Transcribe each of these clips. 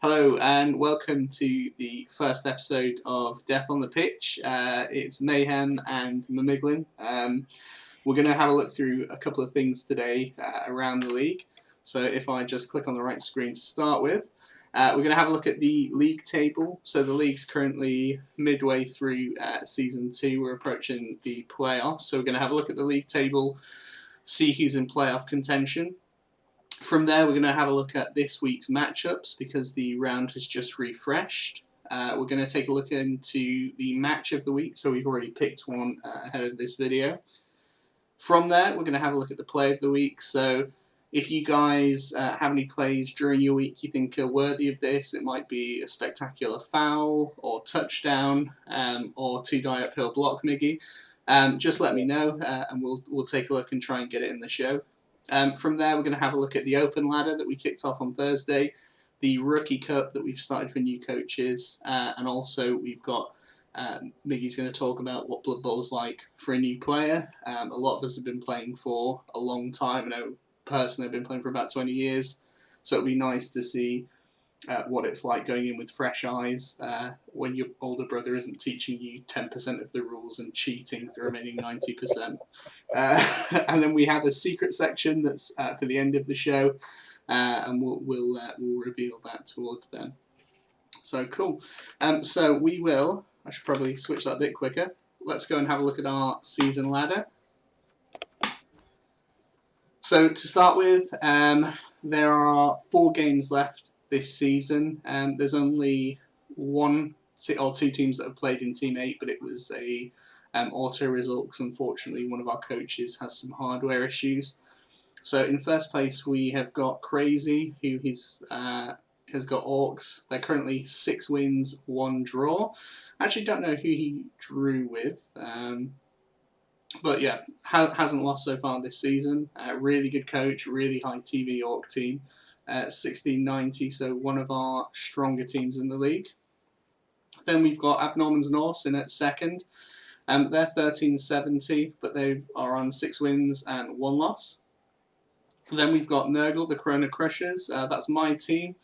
Hello and welcome to the first episode of Death on the Pitch. It's Mayhem and Mamiglin. We're going to have a look through a couple of things today around the league. So if I just click on the right screen to start with, we're going to have a look at the league table. So the league's currently midway through Season 2. We're approaching the playoffs. So we're going to have a look at the league table, see who's in playoff contention. From there, we're going to have a look at this week's matchups because the round has just refreshed. We're going to take a look into the match of the week, so we've already picked one ahead of this video. From there, we're going to have a look at the play of the week. So if you guys have any plays during your week you think are worthy of this, it might be a spectacular foul or touchdown or two-die uphill block, Miggy. Just let me know and we'll take a look and try and get it in the show. From there, we're going to have a look at the Open Ladder that we kicked off on Thursday, the Rookie Cup that we've started for new coaches, and also we've got Miggy's going to talk about what Blood Bowl's like for a new player. A lot of us have been playing for a long time. I know personally I've been playing for about 20 years, so it'll be nice to see what it's like going in with fresh eyes when your older brother isn't teaching you 10% of the rules and cheating the remaining 90%. And then we have a secret section that's for the end of the show, and we'll reveal that towards then. So cool. So we will. I should probably switch that a bit quicker. Let's go and have a look at our season ladder. So to start with, there are 4 games left this season. There's only one or two teams that have played in Team 8, but it was a auto result because unfortunately one of our coaches has some hardware issues. So in first place we have got Crazy, who has got Orcs. They're currently 6 wins, 1 draw. I actually don't know who he drew with. But yeah, hasn't lost so far this season. Really good coach, really high TV Orc team. 1690, so one of our stronger teams in the league. Then we've got Abnormans Norse in at second. They're 1370, but they are on 6 wins and 1 loss. Then we've got Nurgle, the Corona Crushers. That's my team.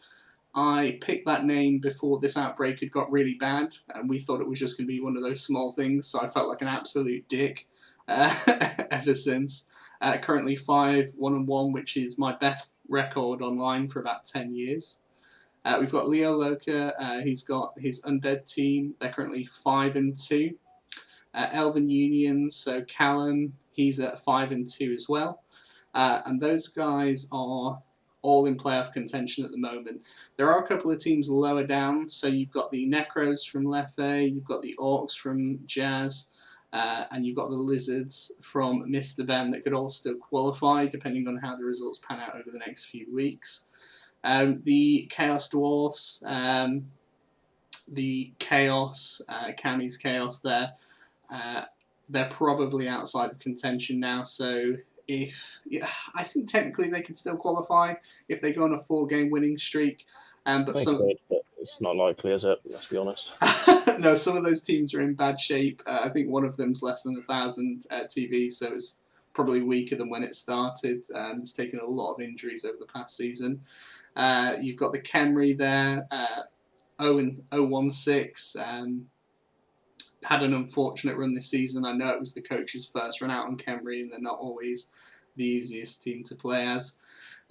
I picked that name before this outbreak had got really bad, and we thought it was just going to be one of those small things, so I felt like an absolute dick ever since. Currently 5-1-1, which is my best record online for about 10 years. We've got Leo Loca, who's got his Undead team. They're currently 5-2. Elven Union, so Callum, he's at 5-2 as well. And those guys are all in playoff contention at the moment. There are a couple of teams lower down, so you've got the Necros from Leffe, you've got the Orcs from Jazz, and you've got the Lizards from Mr. Ben that could all still qualify depending on how the results pan out over the next few weeks. The Chaos Dwarfs, the Chaos, Cammy's Chaos there, they're probably outside of contention now, so I think technically they could still qualify if they go on a 4-game winning streak. But it's not likely, is it? Let's be honest. No, some of those teams are in bad shape. I think one of them's less than 1,000 TV, so it's probably weaker than when it started. It's taken a lot of injuries over the past season. You've got the Kemri there, 0-16. Had an unfortunate run this season. I know it was the coach's first run out on Kemri, and they're not always the easiest team to play as.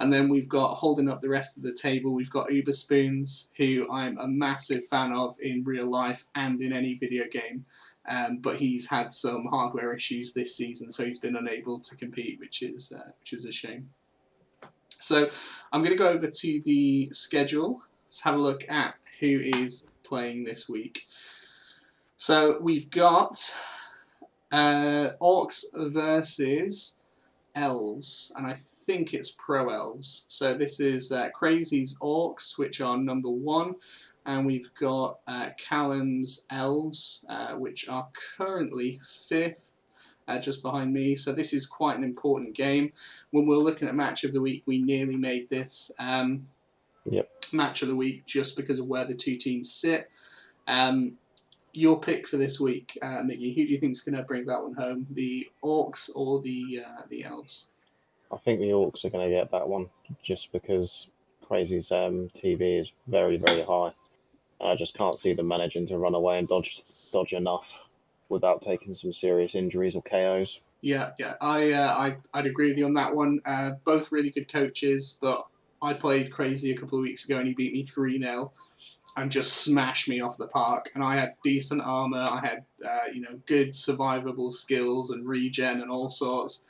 And then we've got, holding up the rest of the table, we've got Uber Spoons, who I'm a massive fan of in real life and in any video game. But he's had some hardware issues this season, so he's been unable to compete, which is a shame. So I'm going to go over to the schedule. Let's have a look at who is playing this week. So we've got Orcs versus Elves, and I think it's Pro Elves. So this is Crazy's Orcs, which are number 1, and we've got Callum's Elves, which are currently 5th, just behind me. So this is quite an important game. When we're looking at Match of the Week, we nearly made this Match of the Week just because of where the two teams sit. Your pick for this week, Miggy, who do you think is going to bring that one home? The Orcs or the Elves? I think the Orcs are going to get that one, just because Crazy's TV is very, very high. I just can't see them managing to run away and dodge enough without taking some serious injuries or KOs. Yeah, I'd agree with you on that one. Both really good coaches, but I played Crazy a couple of weeks ago and he beat me 3-0 and just smashed me off the park. And I had decent armor, I had good survivable skills and regen and all sorts.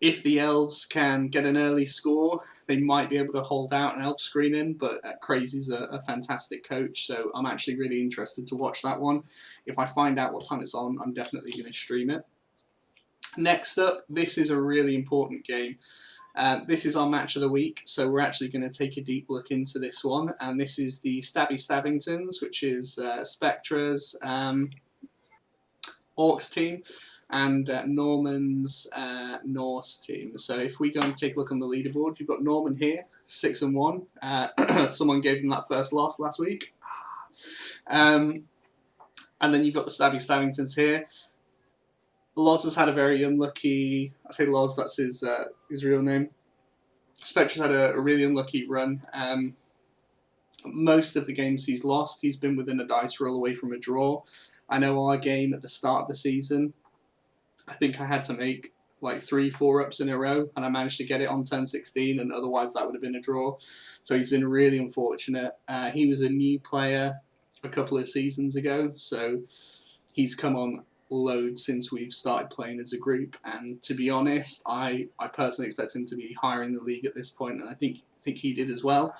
If the elves can get an early score, they might be able to hold out an elf screening, but Crazy's a fantastic coach, so I'm actually really interested to watch that one. If I find out what time it's on, I'm definitely going to stream it. Next up, this is a really important game. This is our match of the week, so we're actually going to take a deep look into this one, and this is the Stabby Stabbingtons, which is Spectra's Orcs team, and Norman's Norse team. So if we go and take a look on the leaderboard, you've got Norman here, 6-1. Someone gave him that first loss last week. And then you've got the Stabby Stabbingtons here. Loz has had a very unlucky... I say Loz, that's his real name. Spectra's had a really unlucky run. Most of the games he's lost, he's been within a dice roll away from a draw. I know our game at the start of the season, I think I had to make like 3-4 ups in a row, and I managed to get it on turn 16, and otherwise that would have been a draw. So he's been really unfortunate. He was a new player a couple of seasons ago, so he's come on loads since we've started playing as a group, and to be honest, I personally expect him to be higher in the league at this point, and I think he did as well.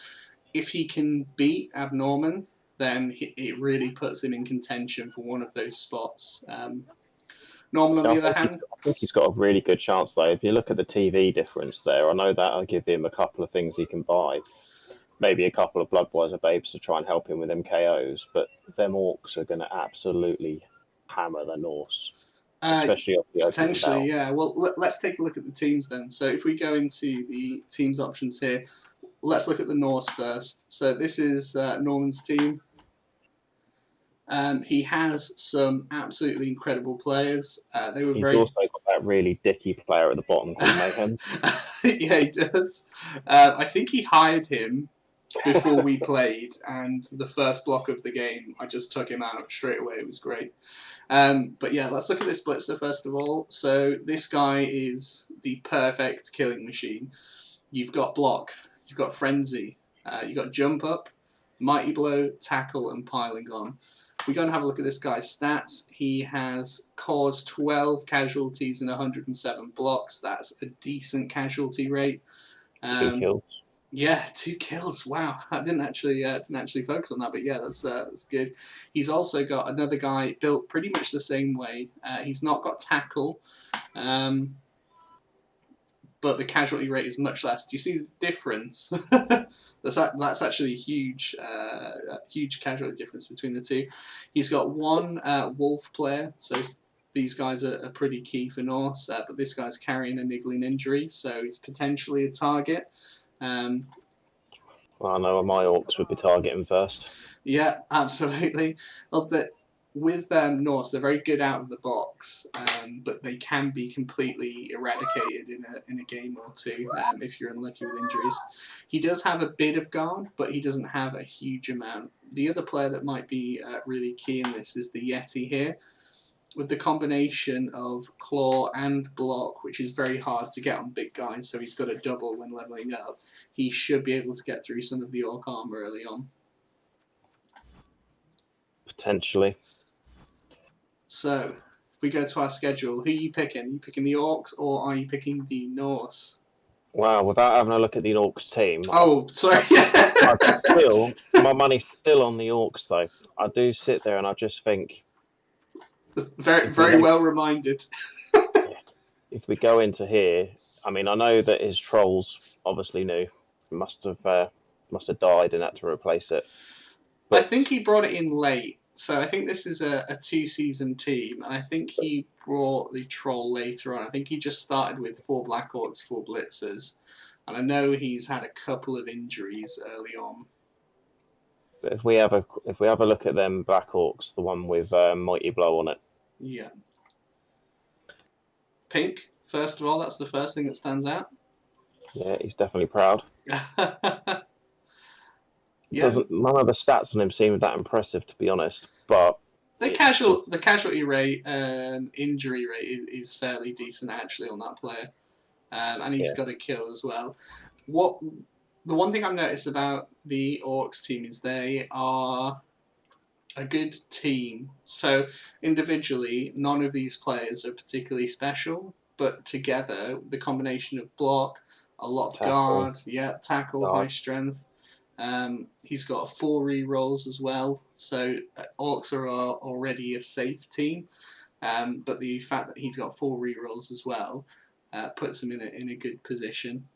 If he can beat Abnorman, then it really puts him in contention for one of those spots. Norman, on the other hand, I think he's got a really good chance though. If you look at the TV difference there, I know that'll give him a couple of things he can buy. Maybe a couple of Bloodweiser babes to try and help him with them KOs, but them Orcs are going to absolutely hammer the Norse, especially off the opening potentially, bell. yeah. Well, let's take a look at the teams then. So if we go into the teams options here, let's look at the Norse first. So this is Norman's team. He has some absolutely incredible players. They were He's very... also got that really dicky player at the bottom called Mayhem. Yeah, he does. I think he hired him before we played, and the first block of the game, I just took him out straight away. It was great. But yeah, let's look at this blitzer first of all. So this guy is the perfect killing machine. You've got block, you've got frenzy, you've got jump up, mighty blow, tackle, and piling on. If we go and have a look at this guy's stats, he has caused 12 casualties and 107 blocks. That's a decent casualty rate. 2 kills. Yeah, 2 kills. Wow, I didn't actually focus on that, but yeah, that's good. He's also got another guy built pretty much the same way. He's not got tackle, but the casualty rate is much less. Do you see the difference? That's actually a huge casualty difference between the two. He's got one wolf player, so these guys are pretty key for Norse, but this guy's carrying a niggling injury, so he's potentially a target. Well, I know my Orcs would be targeting first. Yeah, absolutely. Well, with Norse, they're very good out of the box, but they can be completely eradicated in a game or two if you're unlucky with injuries. He does have a bit of guard, but he doesn't have a huge amount. The other player that might be really key in this is the Yeti here. With the combination of claw and block, which is very hard to get on big guys, so he's got a double when leveling up, he should be able to get through some of the orc armor early on. Potentially. So, we go to our schedule. Who are you picking? Are you picking the Orcs or are you picking the Norse? Wow, without having a look at the Orcs team... Oh, sorry. My money's still on the Orcs, though. I do sit there and I just think... Very well reminded. If we go into here... I mean, I know that his trolls obviously knew. Must have died and had to replace it. But I think he brought it in late. So I think this is a 2-season team, and I think he brought the troll later on. I think he just started with 4 Black Orcs, 4 Blitzers, and I know he's had a couple of injuries early on. But if we have a look at them Black Orcs, the one with Mighty Blow on it. Yeah. Pink, first of all, that's the first thing that stands out. Yeah, he's definitely proud. Yeah, Doesn't none of the stats on him seem that impressive, to be honest. But it's just the casualty rate and injury rate is fairly decent actually on that player, and he's yeah, got a kill as well. What the one thing I've noticed about the Orcs team is they are a good team. So individually, none of these players are particularly special, but together, the combination of block, a lot of tackle, guard, yeah, tackle, high guard. strength. He's got 4 re-rolls as well, so Orcs are already a safe team. But the fact that he's got 4 re-rolls as well puts him in a good position.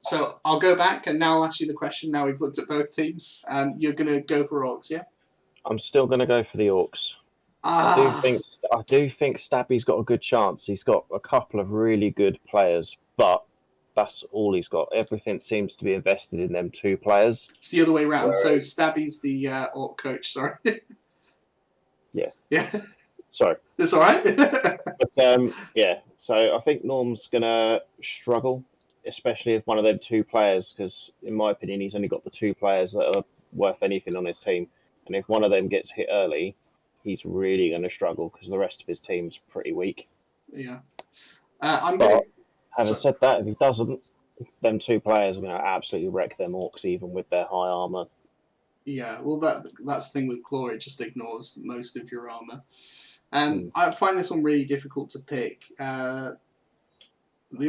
So I'll go back and now I'll ask you the question. Now we've looked at both teams. You're going to go for Orcs, yeah? I'm still going to go for the Orcs. I do Ah, think I do think Stabby's got a good chance. He's got a couple of really good players, but that's all he's got. Everything seems to be invested in them 2 players. it's the other way around. So Whereas, Stabby's the Orc coach, sorry. yeah, Yeah, sorry, that's alright. but yeah. So I think Norm's gonna struggle, especially if one of them 2 players, because in my opinion, he's only got the 2 players that are worth anything on his team, and if one of them gets hit early, he's really going to struggle because the rest of his team's pretty weak. Yeah. I'm going But to. having Sorry. said that, if he doesn't, them 2 players are going to absolutely wreck them orcs, even with their high armor. Yeah, well, that's the thing with Claw, it just ignores most of your armor. Mm. I find this one really difficult to pick. The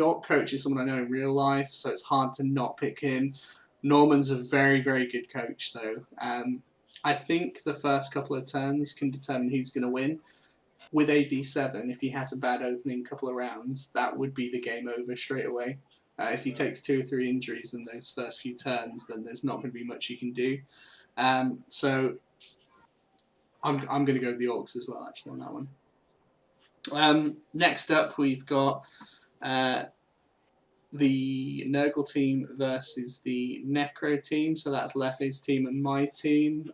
Orc coach is someone I know in real life, so it's hard to not pick him. Norman's a very, very good coach, though. I think the first couple of turns can determine who's going to win. With AV7, if he has a bad opening couple of rounds, that would be the game over straight away. If he takes 2 or 3 injuries in those first few turns, then there's not going to be much he can do. So I'm going to go with the Orcs as well, actually, on that one. Next up, we've got uh, the Nurgle team versus the Necro team. So that's Leffe's team and my team.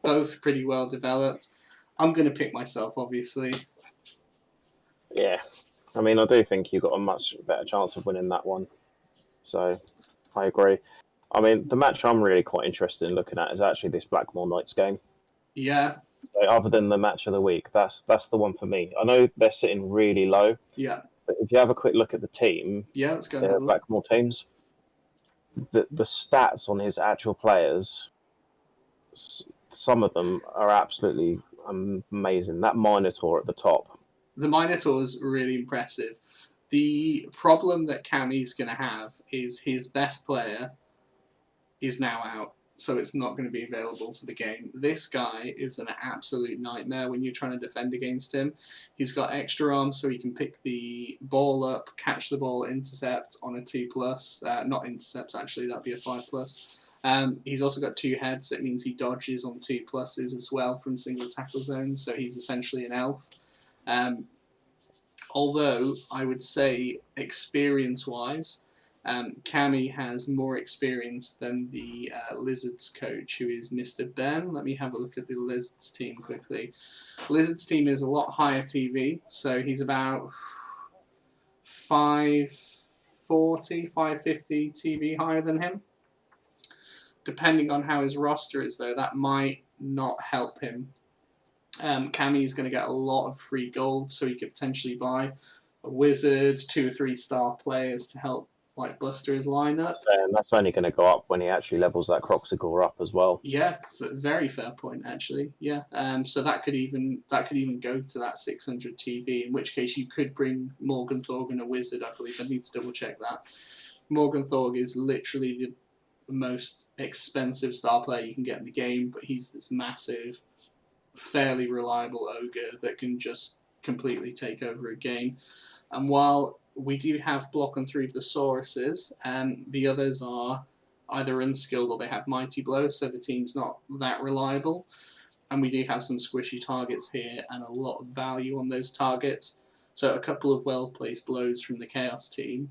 Both pretty well developed. I'm going to pick myself, obviously. Yeah, I mean, I do think you've got a much better chance of winning that one. So I agree. I mean, the match I'm really quite interested in looking at is actually this Blackmore Knights game. Yeah, So other than the match of the week, that's the one for me. I know they're sitting really low, yeah, but if you have a quick look at the team, yeah. Let's go and have the a look. Blackmore teams, the stats on his actual players, some of them are absolutely amazing. That Minotaur at the top, The Minotaur is really impressive. The problem that Cammy's going to have is his best player is now out, so it's not going to be available for the game. This guy is an absolute nightmare when you're trying to defend against him. He's got extra arms so he can pick the ball up, catch the ball, intercept on a 2+. Not intercepts, actually, that'd be a 5+. He's also got 2 heads, so it means he dodges on 2+s as well from single tackle zones, so he's essentially an elf. Um, Although I would say experience-wise, Cammy has more experience than the Lizards coach, who is Mr. Ben. Let me have a look at the Lizards team quickly. Lizards team is a lot higher TV, so he's about 540, 550 TV higher than him. Depending on how his roster is, though, that might not help him. Cammy is going to get a lot of free gold, so he could potentially buy a wizard, 2 or 3 star players to help like buster his lineup. and that's only going to go up when he actually levels that Croxigore up as well. Yeah, very fair point actually. Yeah, so that could even go to that 600 TV. In which case you could bring Morgan Thorg and a wizard. I believe I need to double check that. Morgan Thorg is literally the most expensive star player you can get in the game, but he's this massive, fairly reliable ogre that can just completely take over a game. And while we do have block on 3 of the Sauruses, the others are either unskilled or they have mighty blow, so the team's not that reliable. And we do have some squishy targets here and a lot of value on those targets. So a couple of well-placed blows from the Chaos team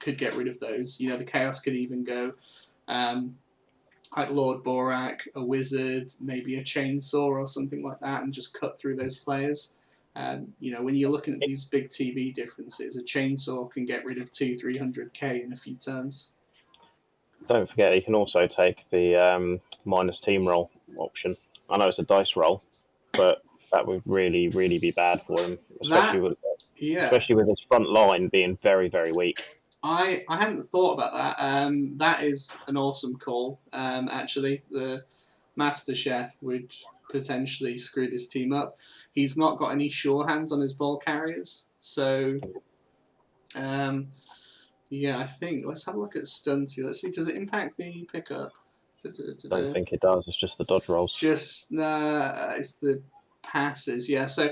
could get rid of those. You know, the Chaos could even go like Lord Borak, a wizard, maybe a chainsaw or something like that, and just cut through those players. When you're looking at these big TV differences, a chainsaw can get rid of 200-300k in a few turns. Don't forget, you can also take the minus team roll option. I know it's a dice roll, but that would really, really be bad for him, That, yeah, especially with his front line being very, very weak. I hadn't thought about that. That is an awesome call. Actually, the Master Chef would potentially screw this team up. He's not got any sure hands on his ball carriers, so yeah, I think let's have a look at Stunty. Let's see, does it impact the pickup? Don't think it does. It's just the dodge rolls. Just it's the passes. Yeah, so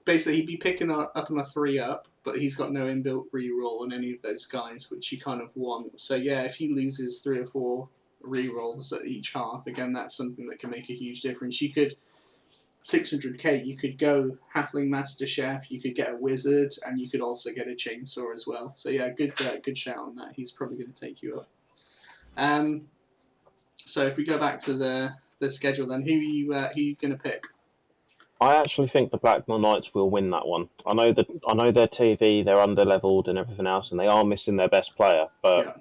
basically he'd be picking up on a 3-up, but he's got no inbuilt reroll on any of those guys, which you kind of want. So yeah, if he loses 3 or 4 rerolls at each half, again, that's something that can make a huge difference. You could 600k, you could go Halfling Master Chef, you could get a Wizard, and you could also get a Chainsaw as well. So yeah, good shout on that. He's probably going to take you up. So if we go back to the schedule, then who are you going to pick? I actually think the Black Knights will win that one. I know their TV, they're under-leveled and everything else, and they are missing their best player. But yeah.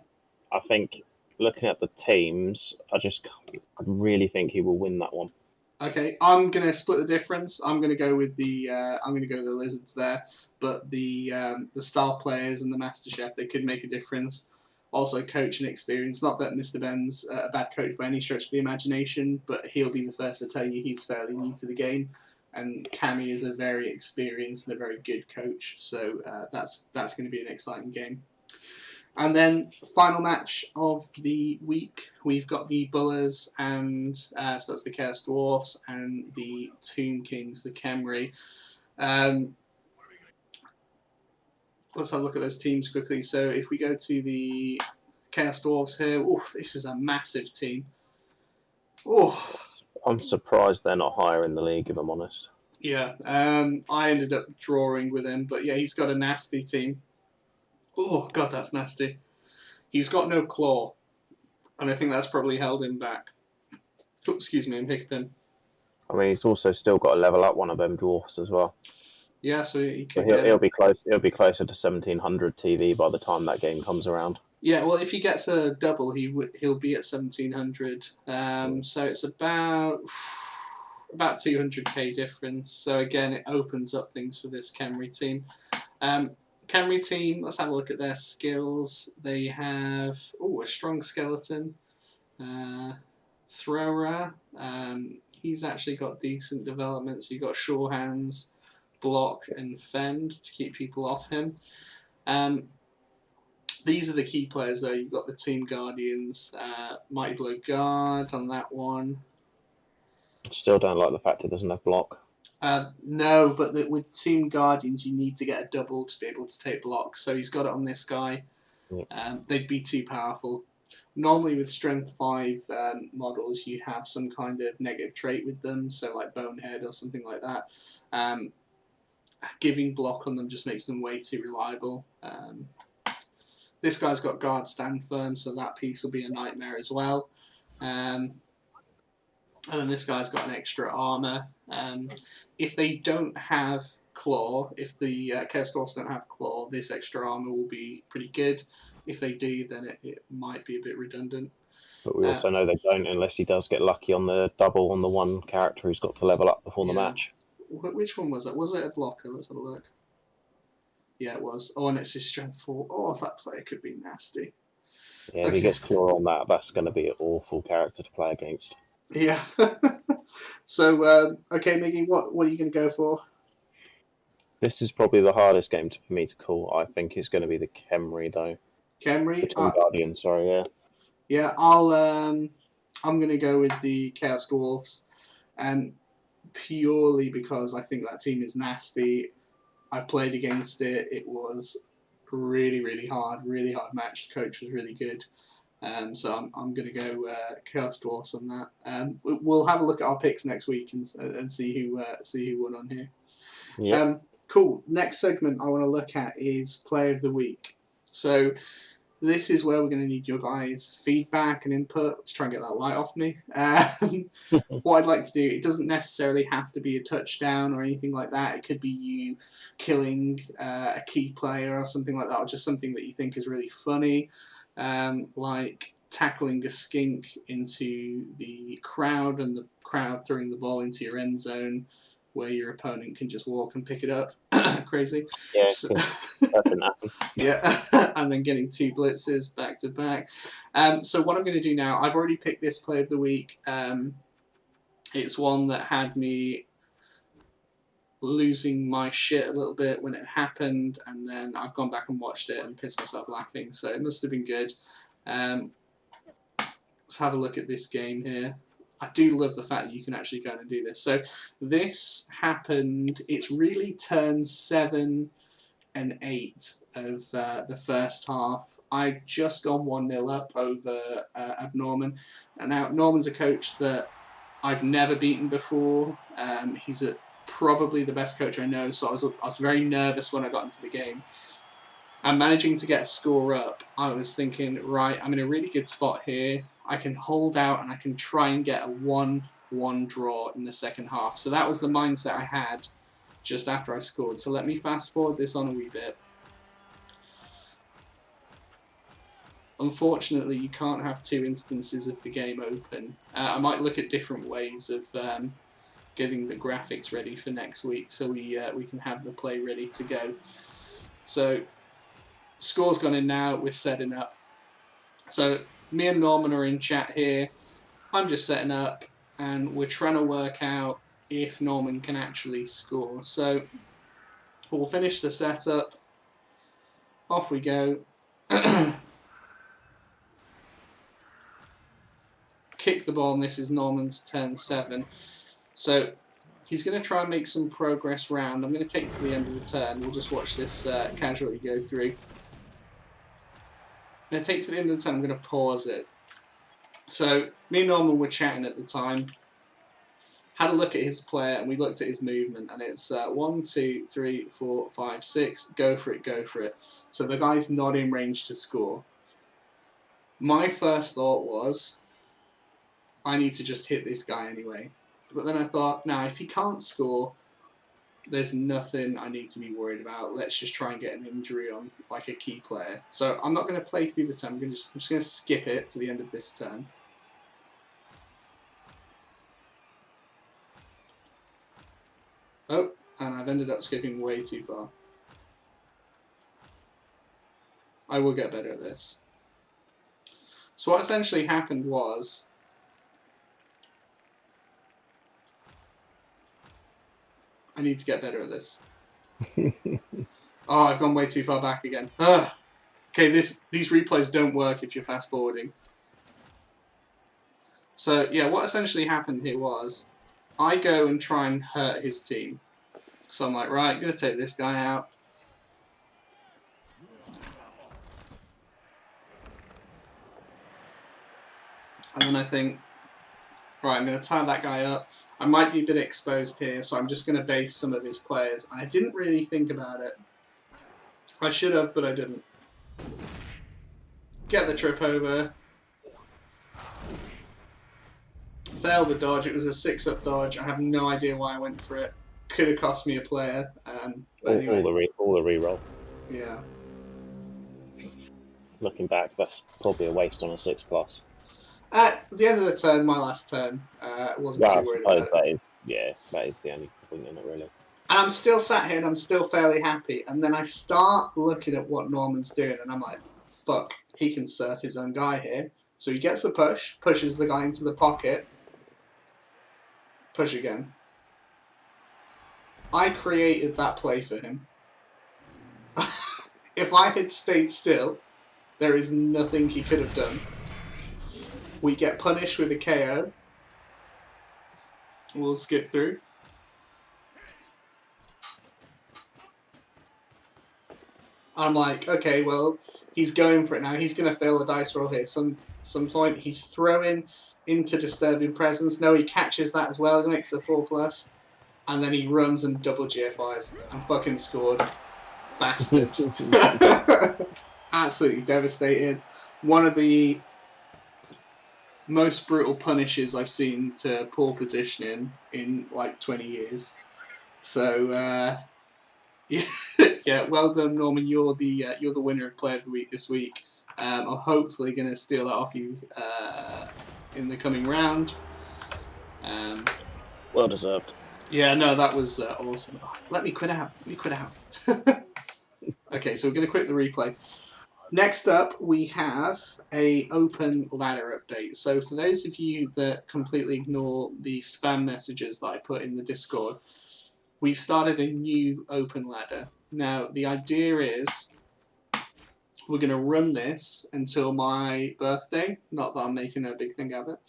I think looking at the teams, I really think he will win that one. Okay, I'm gonna split the difference. I'm gonna go with the Lizards there, but the star players and the Master Chef, they could make a difference. Also, coach and experience. Not that Mr. Ben's a bad coach by any stretch of the imagination, but he'll be the first to tell you he's fairly new to the game. And Cammy is a very experienced and a very good coach, so that's going to be an exciting game. And then final match of the week, we've got the Bullers and so that's the Chaos Dwarfs and the Tomb Kings, the Khemri. Let's have a look at those teams quickly. So if we go to the Chaos Dwarfs here, this is a massive team. I'm surprised they're not higher in the league, if I'm honest. Yeah, I ended up drawing with him, but yeah, he's got a nasty team. Oh, God, that's nasty. He's got no claw, and I think that's probably held him back. Oh, excuse me, I'm hiccuping. I mean, he's also still got to level up one of them dwarfs as well. Yeah, so he could. He'll be close. He'll be closer to 1700 TV by the time that game comes around. Yeah, well, if he gets a double, he'll be at 1700. So it's about 200k difference. So again, it opens up things for this Khemri team. Khemri team, let's have a look at their skills. They have a strong skeleton. Thrower. He's actually got decent development. So you've got sure hands, block, and fend to keep people off him. These are the key players though. You've got the Team Guardians, Mighty Blow Guard on that one. Still don't like the fact it doesn't have block. No, but with Team Guardians, you need to get a double to be able to take block. So he's got it on this guy. Yeah. They'd be too powerful. Normally with Strength 5 models, you have some kind of negative trait with them, so like Bonehead or something like that. Giving block on them just makes them way too reliable. This guy's got Guard Stand Firm, so that piece will be a nightmare as well. And then this guy's got an extra armor. If they don't have claw, if the Chaos Dwarfs don't have claw, this extra armor will be pretty good. If they do, then it might be a bit redundant. But we also know they don't unless he does get lucky on the double on the one character who's got to level up before the match. Which one was that? Was it a blocker? Let's have a look. Yeah, it was. Oh, and it's his strength 4. Oh, that player could be nasty. Yeah, if he gets claw on that, that's going to be an awful character to play against. Yeah. So, okay, Miggy, what are you going to go for? This is probably the hardest game for me to call. I think it's going to be the Khemri, though. Khemri? The Team Guardian, sorry, yeah. Yeah, I'm going to go with the Chaos Dwarfs, and purely because I think that team is nasty. I played against it. It was really, really hard match. The coach was really good. So I'm going to go Chaos Dwarfs on that. We'll have a look at our picks next week and see who won on here. Yep. Cool. Next segment I want to look at is Player of the Week. So this is where we're going to need your guys' feedback and input to try and get that light off me. What I'd like to do, it doesn't necessarily have to be a touchdown or anything like that. It could be you killing a key player or something like that, or just something that you think is really funny, like tackling a skink into the crowd and the crowd throwing the ball into your end zone where your opponent can just walk and pick it up. Crazy. Yeah, So, that didn't happen. yeah, and then getting 2 blitzes back to back. So what I'm going to do now, I've already picked this play of the week. It's one that had me losing my shit a little bit when it happened, and then I've gone back and watched it and pissed myself laughing, so it must have been good. Let's have a look at this game here. I do love the fact that you can actually go and do this. So this happened, it's really turn 7 and 8 of the first half. I'd just gone 1-0 up over Norman. And now Norman's a coach that I've never beaten before. He's probably the best coach I know, so I was very nervous when I got into the game. And managing to get a score up, I was thinking, right, I'm in a really good spot here. I can hold out and I can try and get a 1-1 draw in the second half. So that was the mindset I had just after I scored. So let me fast forward this on a wee bit. Unfortunately, you can't have 2 instances of the game open. I might look at different ways of getting the graphics ready for next week so we can have the play ready to go. So score's gone in now, we're setting up. So me and Norman are in chat here. I'm just setting up and we're trying to work out if Norman can actually score. So we'll finish the setup. Off we go. Kick the ball, and this is Norman's turn 7. So he's going to try and make some progress round. I'm going to take it to the end of the turn. We'll just watch this casually go through. I'm going to take it to the end of the turn. I'm going to pause it. So me and Norman were chatting at the time. Had a look at his player and we looked at his movement, and it's 1, 2, 3, 4, 5, 6. Go for it, go for it. So the guy's not in range to score. My first thought was, I need to just hit this guy anyway. But then I thought, nah, if he can't score, there's nothing I need to be worried about. Let's just try and get an injury on like a key player. So I'm not going to play through the turn. I'm just going to skip it to the end of this turn. Oh, and I've ended up skipping way too far. I will get better at this. So what essentially happened was, I need to get better at this. Oh, I've gone way too far back again. Ugh. Okay, these replays don't work if you're fast forwarding. So yeah, what essentially happened here was, I go and try and hurt his team. So I'm like, right, I'm going to take this guy out. And then I think, right, I'm going to tie that guy up. I might be a bit exposed here, so I'm just going to base some of his players. And I didn't really think about it. I should have, but I didn't. Get the trip over. Fail the dodge. It was a 6-up dodge. I have no idea why I went for it. Could have cost me a player. But anyway. All the re-roll. Yeah. Looking back, that's probably a waste on a 6+. At the end of the turn, my last turn, wasn't too worried about it. That is the only point in it, really. And I'm still sat here and I'm still fairly happy. And then I start looking at what Norman's doing and I'm like, fuck, he can surf his own guy here. So he gets a push, pushes the guy into the pocket. Push again. I created that play for him. If I had stayed still, there is nothing he could have done. We get punished with a KO. We'll skip through. I'm like, okay, well, he's going for it now. He's going to fail a dice roll here. Some point he's throwing into Disturbing Presence. No, he catches that as well. He makes the 4+. And then he runs and double GFIs. And fucking scored. Bastard. absolutely devastated. One of the most brutal punishes I've seen to poor positioning in like 20 years. So yeah, well done, Norman. You're the winner of Player of the Week this week. I'm hopefully going to steal that off you in the coming round. Well deserved. Yeah, no, that was awesome. Oh, let me quit out. Okay, so we're going to quit the replay. Next up, we have a open ladder update. So for those of you that completely ignore the spam messages that I put in the Discord, we've started a new open ladder. Now, the idea is we're going to run this until my birthday. Not that I'm making a big thing of it.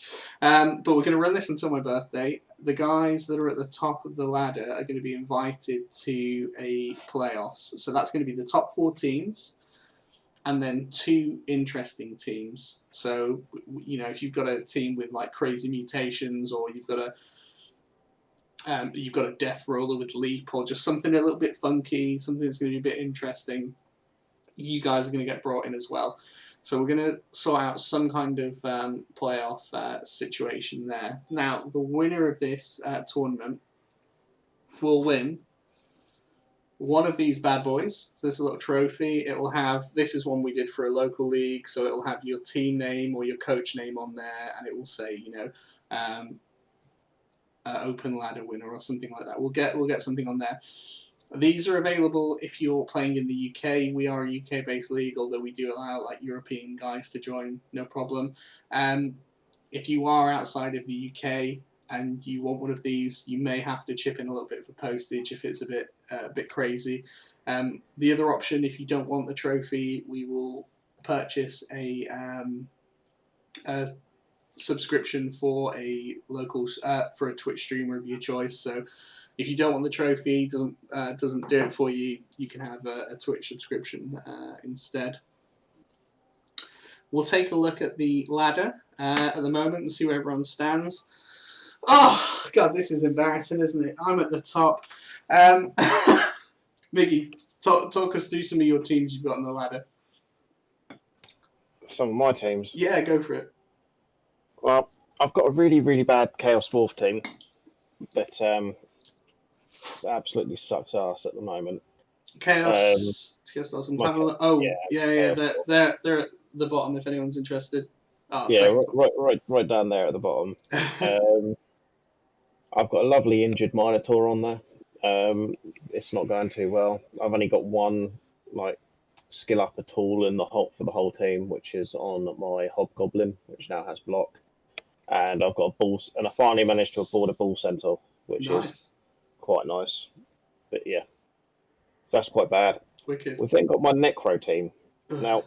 But we're going to run this until my birthday. The guys that are at the top of the ladder are going to be invited to a playoffs. So that's going to be the top 4 teams and then 2 interesting teams. So, you know, if you've got a team with like crazy mutations, or you've got a death roller with leap, or just something a little bit funky, something that's going to be a bit interesting, you guys are going to get brought in as well. So we're going to sort out some kind of playoff situation there. Now, the winner of this tournament will win one of these bad boys. So this is a little trophy. It will have, this is one we did for a local league, so it will have your team name or your coach name on there, and it will say, you know, open ladder winner or something like that. We'll get something on there. These are available if you're playing in the UK. We are a UK-based league, although we do allow like European guys to join, no problem. If you are outside of the UK and you want one of these, you may have to chip in a little bit for postage if it's a bit crazy. The other option, if you don't want the trophy, we will purchase a subscription for a local for a Twitch streamer of your choice. So if you don't want the trophy, doesn't do it for you, you can have a Twitch subscription instead. We'll take a look at the ladder at the moment and see where everyone stands. Oh God, this is embarrassing, isn't it? I'm at the top. Mickey, talk us through some of your teams you've got on the ladder. Some of my teams. Yeah, go for it. Well, I've got a really, really bad Chaos Dwarf team that absolutely sucks ass at the moment. Chaos. I'm having a look. Oh, yeah. Chaos They're at the bottom if anyone's interested. Oh, yeah, second. right down there at the bottom. I've got a lovely injured Minotaur on there. It's not going too well. I've only got one like skill up at all in the for the whole team, which is on my Hobgoblin, which now has block. And I've got a bull, and I finally managed to afford a bull centaur, which is quite nice. But yeah, so that's quite bad. Wicked. We've then got my Necro team. Now,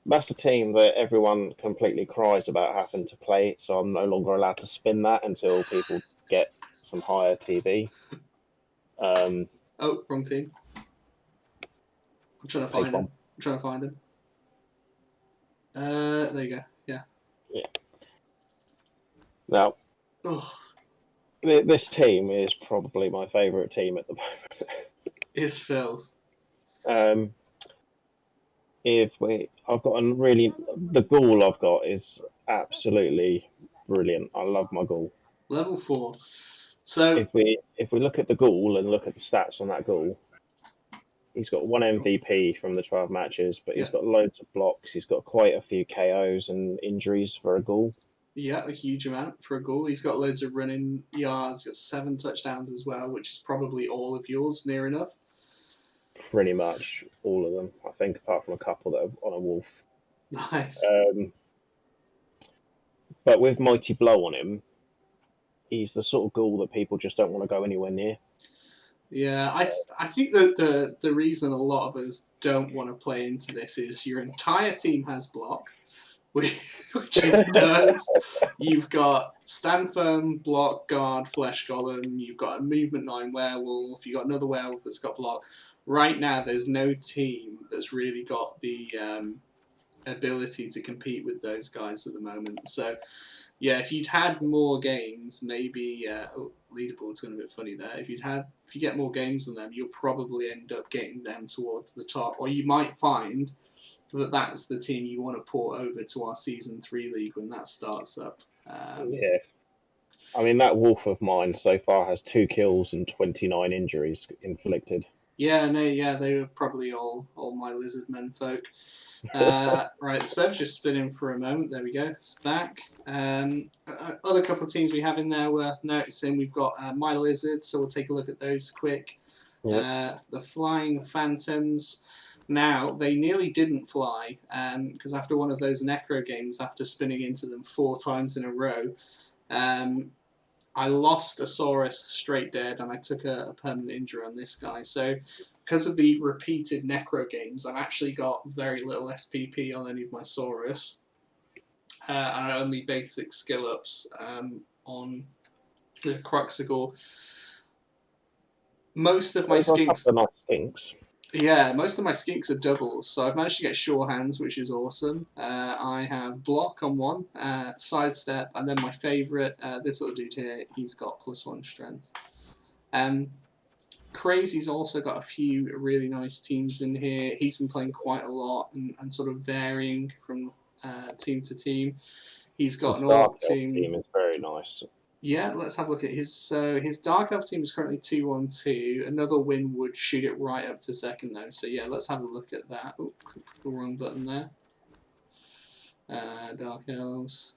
that's a team that everyone completely cries about having to play, so I'm no longer allowed to spin that until people get some higher TV. Oh, wrong team. I'm trying to find him. There you go. Yeah. Yeah. Now, this team is probably my favourite team at the moment. It's filth. I've got the ghoul I've got is absolutely brilliant. I love my ghoul. Level 4. So if we look at the ghoul and look at the stats on that ghoul, he's got 1 MVP from the 12 matches, but he's got loads of blocks. He's got quite a few KOs and injuries for a ghoul. Yeah, a huge amount for a ghoul. He's got loads of running yards. He's got 7 touchdowns as well, which is probably all of yours, near enough. Pretty much all of them, I think, apart from a couple that are on a wolf. Nice. But with Mighty Blow on him, he's the sort of ghoul that people just don't want to go anywhere near. Yeah, I think that the reason a lot of us don't want to play into this is your entire team has block, which is nerds. You've got stand firm, block, guard, flesh golem. You've got a movement 9 werewolf. You've got another werewolf that's got block. Right now, there's no team that's really got the ability to compete with those guys at the moment. So, yeah, if you'd had more games, maybe leaderboard's going a bit funny there. If you get more games than them, you'll probably end up getting them towards the top, or you might find that's the team you want to port over to our Season 3 league when that starts up. Yeah. I mean, that wolf of mine so far has 2 kills and 29 injuries inflicted. Yeah, no, yeah, they were probably all my lizard men folk. Right, the server's just spinning for a moment. There we go, it's back. Other couple of teams we have in there worth noticing. We've got my lizard, so we'll take a look at those quick. Yep. The Flying Phantoms. Now, they nearly didn't fly, because after one of those Necro games, after spinning into them 4 times in a row, I lost a Saurus straight dead, and I took a permanent injury on this guy. So, because of the repeated Necro games, I've actually got very little SPP on any of my Saurus, and only basic skill ups on the Cruxicle. Most of my Those are a couple skinks, of nice skinks. yeah, most of my skinks are doubles, so I've managed to get sure hands, which is awesome. I have block on one, sidestep, and then my favourite, this little dude here, he's got +1 strength. Crazy's also got a few really nice teams in here. He's been playing quite a lot and sort of varying from team to team. He's got His an Dark Orc Elf team. team is very nice. Yeah, let's have a look at his. So his Dark Elf team is currently 2-1-2. Another win would shoot it right up to second though. So yeah, let's have a look at that. Oh, clicked the wrong button there. Dark Elves.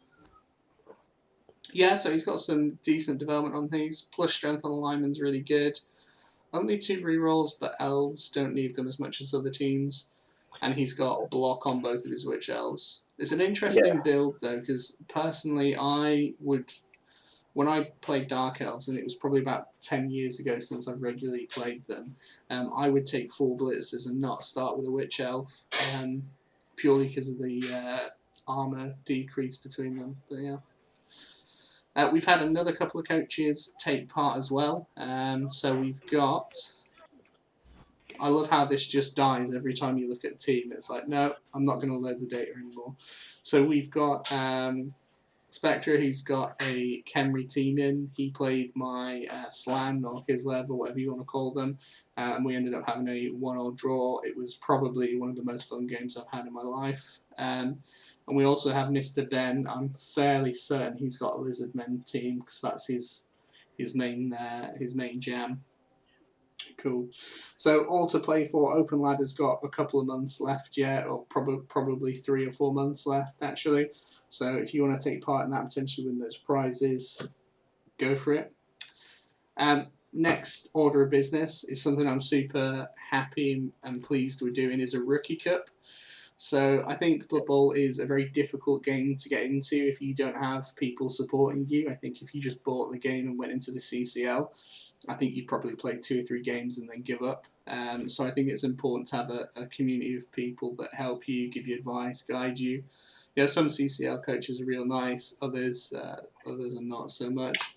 Yeah, so he's got some decent development on these. Plus strength on alignment's really good. Only 2 rerolls, but elves don't need them as much as other teams. And he's got block on both of his witch elves. It's an interesting Yeah. build though, because personally I would, when I played Dark Elves, and it was probably about 10 years ago since I've regularly played them, I would take 4 blitzers and not start with a witch elf, purely because of the armor decrease between them. But yeah. We've had another couple of coaches take part as well. So we've got. I love how this just dies every time you look at a team. It's like, no, I'm not going to load the data anymore. So we've got Spectre, who's got a Khemri team in. He played my Slan or Kislev or whatever you want to call them. And we ended up having a 1-1 draw. It was probably one of the most fun games I've had in my life. And we also have Mr. Ben. I'm fairly certain he's got a Lizardmen team because that's his main jam. Cool. So all to play for. Open Ladder's got a couple of months left yet, or probably 3 or 4 months left actually. So if you want to take part in that, potentially win those prizes, go for it. Next order of business is something I'm super happy and pleased we're doing is a Rookie Cup. So I think Blood Bowl is a very difficult game to get into if you don't have people supporting you. I think if you just bought the game and went into the CCL, I think you'd probably play 2 or 3 games and then give up. So I think it's important to have a community of people that help you, give you advice, guide you. You know, some CCL coaches are real nice, others are not so much.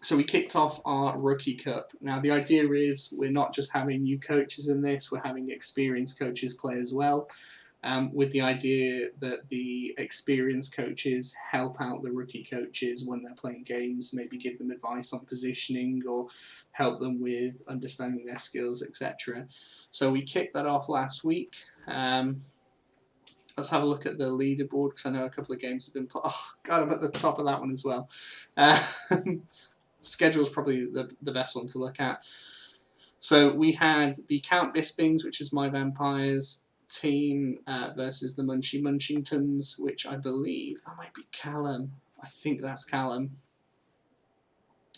So we kicked off our Rookie Cup. Now the idea is we're not just having new coaches in this, we're having experienced coaches play as well, with the idea that the experienced coaches help out the rookie coaches when they're playing games, maybe give them advice on positioning or help them with understanding their skills, etc. So we kicked that off last week. Let's have a look at the leaderboard because I know a couple of games have been played. Oh, God, I'm at the top of that one as well. Schedule's probably the best one to look at. So we had the Count Bispings, which is my vampires team, versus the Munchie Munchingtons, which I believe that might be Callum. I think that's Callum.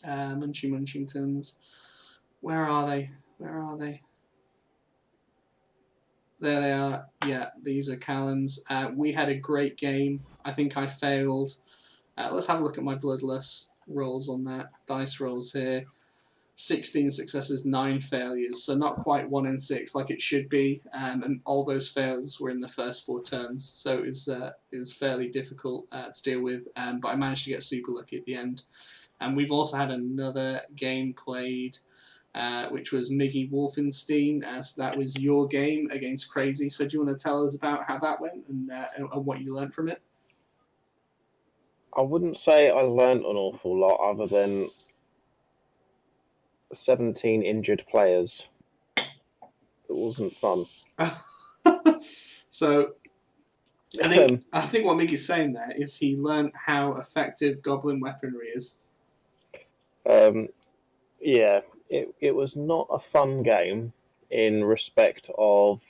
Munchie Munchingtons. Where are they? Where are they? There they are. Yeah, these are Callum's. We had a great game. I think I failed. Let's have a look at my Bloodlust rolls on that. Dice rolls here. 16 successes, 9 failures, so not quite 1 in 6 like it should be, and all those fails were in the first 4 turns, so it was fairly difficult to deal with, but I managed to get super lucky at the end. And we've also had another game played, which was Miggy Wolfenstein, as that was your game against Crazy. So do you want to tell us about how that went and what you learned from it? I wouldn't say I learnt an awful lot other than 17 injured players. It wasn't fun. So I think what Miggy's saying there is he learned how effective goblin weaponry is. um, yeah, it was not a fun game in respect of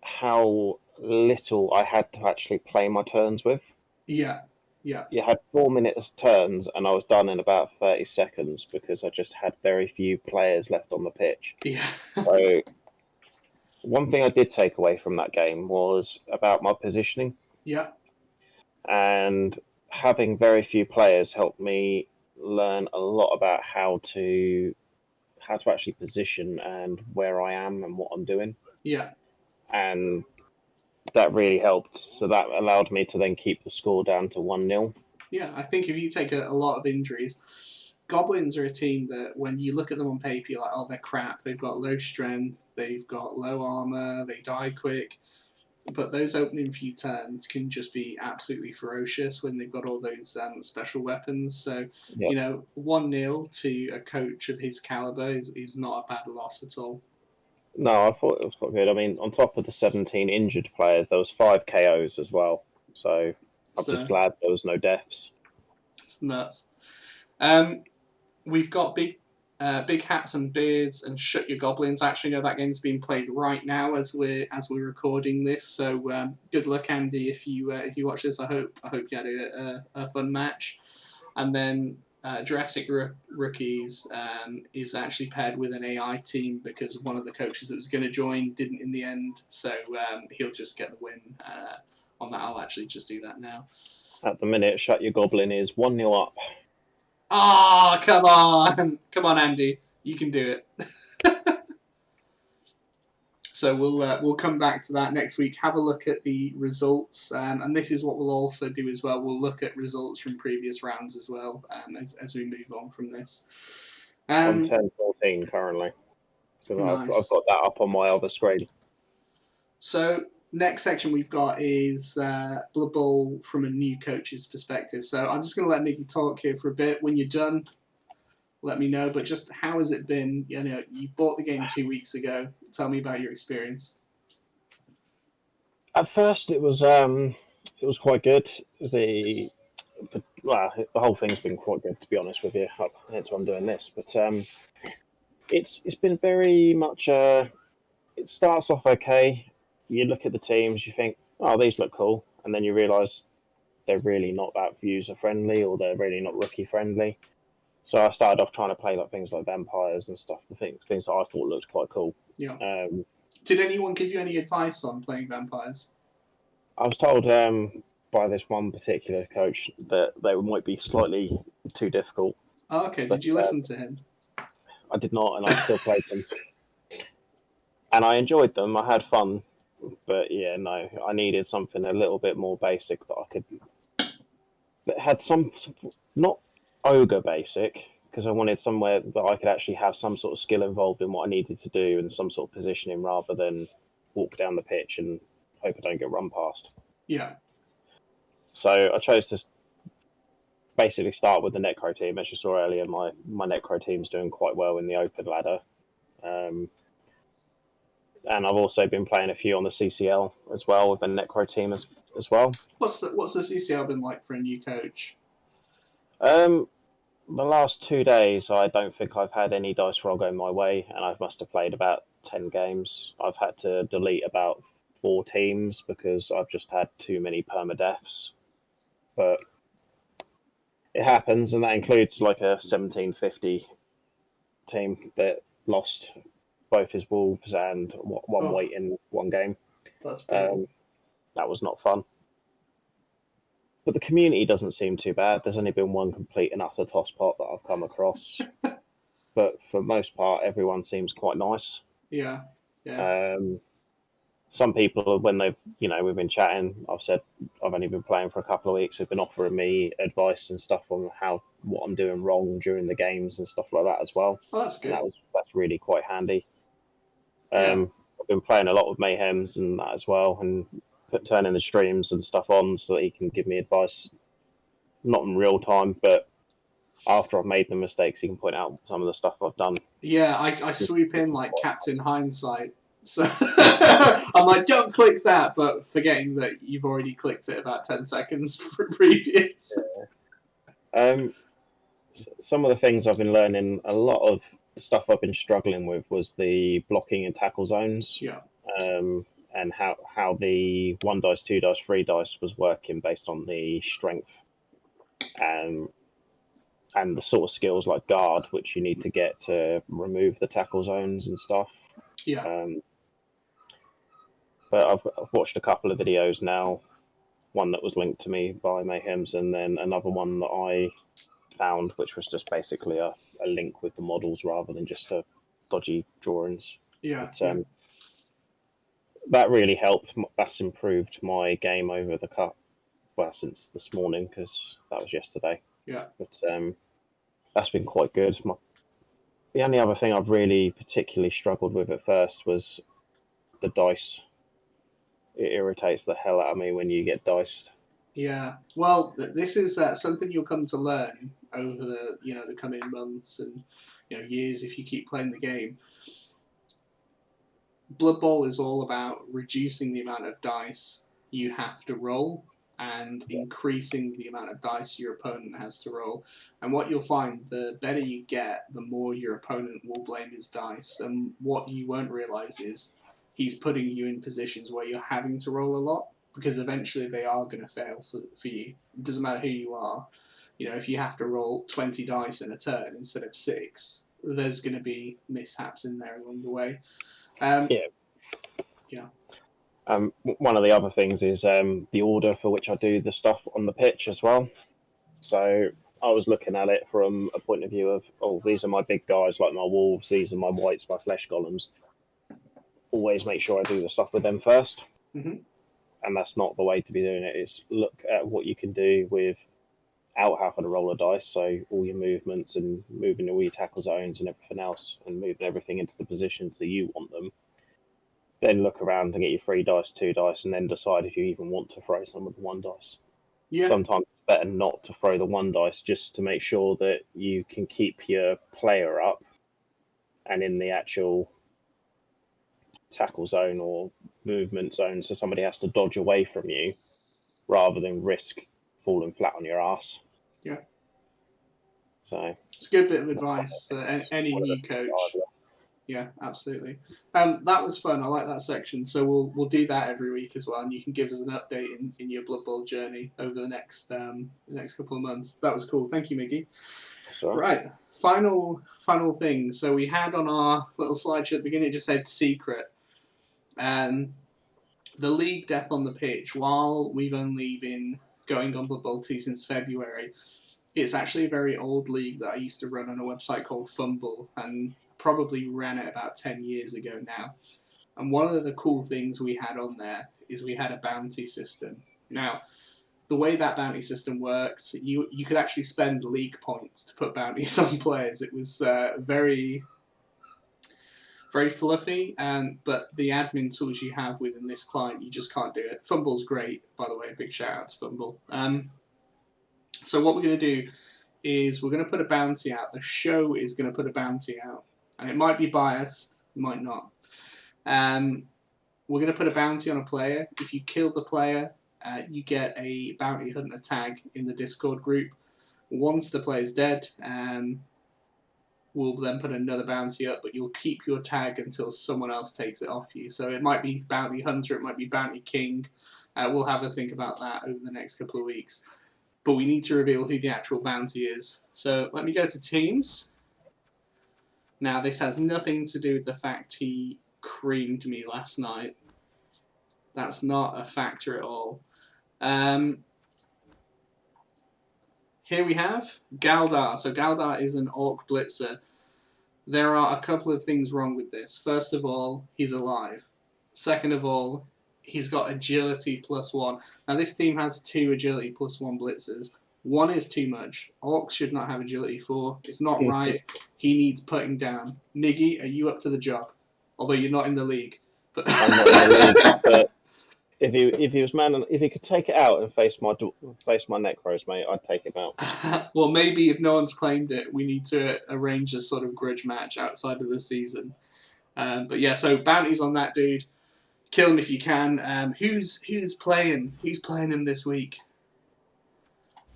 how little I had to actually play my turns with. Yeah, yeah, You had 4 minutes turns, and I was done in about 30 seconds because I just had very few players left on the pitch. yeah, So, one thing I did take away from that game was about my positioning, yeah, and having very few players helped me learn a lot about how to actually position and where I am and what I'm doing, yeah, and that really helped. So that allowed me to then keep the score down to 1-0. yeah. I think if you take a lot of injuries, goblins are a team that when you look at them on paper, you're like, oh, they're crap. They've got low strength, they've got low armor, they die quick. But those opening few turns can just be absolutely ferocious when they've got all those special weapons. So, Yeah. 1-0 to a coach of his caliber is not a bad loss at all. No, I thought it was quite good. I mean, on top of the 17 injured players, there was 5 KOs as well. So I'm just So, glad there was no deaths. it's nuts. Um, we've got big hats and beards and shut your goblins. I actually know that game's being played right now as we're recording this. So good luck, Andy, if you watch this. I hope you had a fun match. And then Jurassic Rookies is actually paired with an AI team because one of the coaches that was going to join didn't in the end. So he'll just get the win on that. I'll actually just do that now. At the minute, Shut Your Goblin is 1-0 up. Ah, come on, come on, Andy, you can do it. So we'll come back to that next week. Have a look at the results, and this is what we'll also do as well. We'll look at results from previous rounds as well as we move on from this. I'm 10-14 currently. I've Nice. got that up on my other screen. So next section we've got is Blood Bowl from a new coach's perspective. So I'm just going to let Mickey talk here for a bit. When you're done, let me know. But just how has it been? You bought the game 2 weeks ago. Tell me about your experience. At first, it was quite good. The whole thing's been quite good, to be honest with you. Hence why I'm doing this. But it's been very much. It starts off okay. You look at the teams, you think, oh, these look cool, and then you realise they're really not that user friendly, or they're really not rookie friendly. So I started off trying to play things like vampires and stuff. The things that I thought looked quite cool. Yeah. Um, Did anyone give you any advice on playing vampires? I was told by this one particular coach that they might be slightly too difficult, Oh, okay. but Did you listen to him? I did not, and I still played them, and I enjoyed them. I had fun, but yeah, no, I needed something a little bit more basic that had some not ogre basic, because I wanted somewhere that I could actually have some sort of skill involved in what I needed to do and some sort of positioning rather than walk down the pitch and hope I don't get run past. Yeah. So I chose to basically start with the Necro team. As you saw earlier, my Necro team's doing quite well in the open ladder. And I've also been playing a few on the CCL as well with the Necro team as well. What's the CCL been like for a new coach? The last 2 days, I don't think I've had any dice roll going my way, and I must have played about 10 games. I've had to delete about 4 teams because I've just had too many permadeaths. But it happens, and that includes like a 1750 team that lost both his wolves and one Oh, weight in one game. that's brutal. That was not fun. But the community doesn't seem too bad. There's only been one complete and utter tosspot that I've come across. But for the most part, everyone seems quite nice. Yeah. Yeah. Um, some people, when we've been chatting, I've said I've only been playing for a couple of weeks. Have been offering me advice and stuff on what I'm doing wrong during the games and stuff like that as well. Oh, that's And good. that's really quite handy. Yeah. I've been playing a lot with Mayhems and that as well, and turning the streams and stuff on so that he can give me advice, not in real time, but after I've made the mistakes, he can point out some of the stuff I've done. Yeah. I sweep in like Captain Hindsight So I'm like, don't click that, but forgetting that you've already clicked it about 10 seconds previous. Some of the things I've been learning, a lot of the stuff I've been struggling with was the blocking and tackle zones, Yeah, and how the 1 dice, 2 dice, 3 dice was working based on the strength, um, and the sort of skills like guard, which you need to get to remove the tackle zones and stuff. yeah, Um, but I've watched a couple of videos now. One that was linked to me by Mayhems, and then another one that I found, which was just basically a link with the models rather than just a dodgy drawings. yeah, But yeah, that really helped. That's improved my game over the cup. Well, since this morning, because that was yesterday. yeah, But that's been quite good. The only other thing I've really particularly struggled with at first was the dice. It irritates the hell out of me when you get diced. yeah. Well, this is something you'll come to learn over the coming months and years if you keep playing the game. Blood Bowl is all about reducing the amount of dice you have to roll and increasing the amount of dice your opponent has to roll. And what you'll find, the better you get, the more your opponent will blame his dice. And what you won't realize is he's putting you in positions where you're having to roll a lot, because eventually they are going to fail for you. It doesn't matter who you are. If you have to roll 20 dice in a turn instead of 6, there's going to be mishaps in there along the way. Yeah. Yeah. One of the other things is the order for which I do the stuff on the pitch as well. So I was looking at it from a point of view of, oh, these are my big guys like my wolves, these are my whites, my flesh golems. Always make sure I do the stuff with them first. Mm-hmm. And that's not the way to be doing it. It's look at what you can do without having to roll a dice. So all your movements and moving all your tackle zones and everything else, and moving everything into the positions that you want them. Then look around and get your 3 dice, 2 dice, and then decide if you even want to throw some of the 1 dice. Yeah. Sometimes it's better not to throw the 1 dice, just to make sure that you can keep your player up and in the actual tackle zone or movement zone, so somebody has to dodge away from you rather than risk falling flat on your ass. Yeah. So It's a good bit of advice for any new coach. Yeah, absolutely. That was fun. I like that section. So we'll do that every week as well, and you can give us an update in your Blood Bowl journey over the next couple of months. That was cool. Thank you, Miggy. Right. Final thing. So we had on our little slideshow at the beginning, it just said secret. The league Death on the Pitch, while we've only been going on Blood Bowl 2 since February, it's actually a very old league that I used to run on a website called Fumble, and probably ran it about 10 years ago now. And one of the cool things we had on there is we had a bounty system. Now, the way that bounty system worked, you could actually spend league points to put bounties on players. It was very fluffy, but the admin tools you have within this client, you just can't do it. Fumble's great, by the way. Big shout out to Fumble. So what we're going to do is we're going to put a bounty out. The show is going to put a bounty out, and it might be biased, might not. We're going to put a bounty on a player. If you kill the player, you get a bounty hunter tag in the Discord group. Once the player's dead, we'll then put another bounty up, but you'll keep your tag until someone else takes it off you. So it might be bounty hunter, it might be bounty king. We'll have a think about that over the next couple of weeks. But we need to reveal who the actual bounty is. So let me go to teams. Now, this has nothing to do with the fact he creamed me last night. That's not a factor at all. Here we have Galdar. So Galdar is an Orc Blitzer. There are a couple of things wrong with this. First of all, he's alive. Second of all, he's got agility +1. Now this team has 2 agility +1 blitzers. 1 is too much. Orcs should not have agility 4. It's not right. He needs putting down. Miggy, are you up to the job? Although you're not in the league. I'm not in the league, but if he could take it out and face my necros, mate, I'd take him out. Well, maybe if no one's claimed it, we need to arrange a sort of grudge match outside of the season. But yeah, so bounties on that dude. Kill him if you can. Who's playing? Who's playing him this week?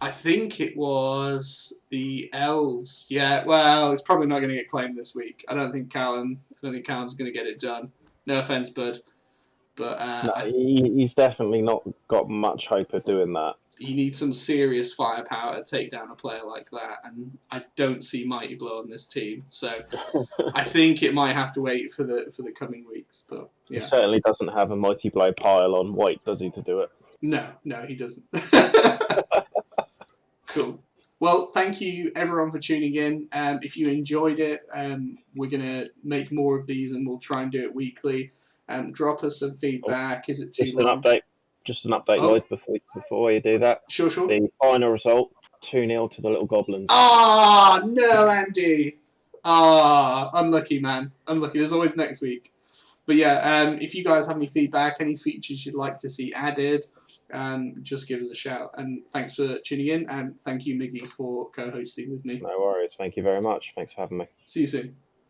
I think it was the elves. Yeah, well, it's probably not going to get claimed this week. I don't think Callum's going to get it done. No offense, bud, but No, he's definitely not got much hope of doing that. you need some serious firepower to take down a player like that, and I don't see Mighty Blow on this team. So I think it might have to wait for the coming weeks. But He yeah, certainly doesn't have a Mighty Blow pile on White, does he, to do it? no, he doesn't. Cool. Well, thank you everyone for tuning in. If you enjoyed it, we're gonna make more of these, and we'll try and do it weekly. Drop us some feedback. Is it too Just an long? update. Just an update, Oh, Lloyd, before you do that. sure. The final result, 2-0 to the Little Goblins. Ah, no, Andy. Ah, unlucky, man. Unlucky. There's always next week. But yeah, if you guys have any feedback, any features you'd like to see added, just give us a shout. And thanks for tuning in, and thank you, Miggy, for co-hosting with me. No worries. Thank you very much. Thanks for having me. See you soon.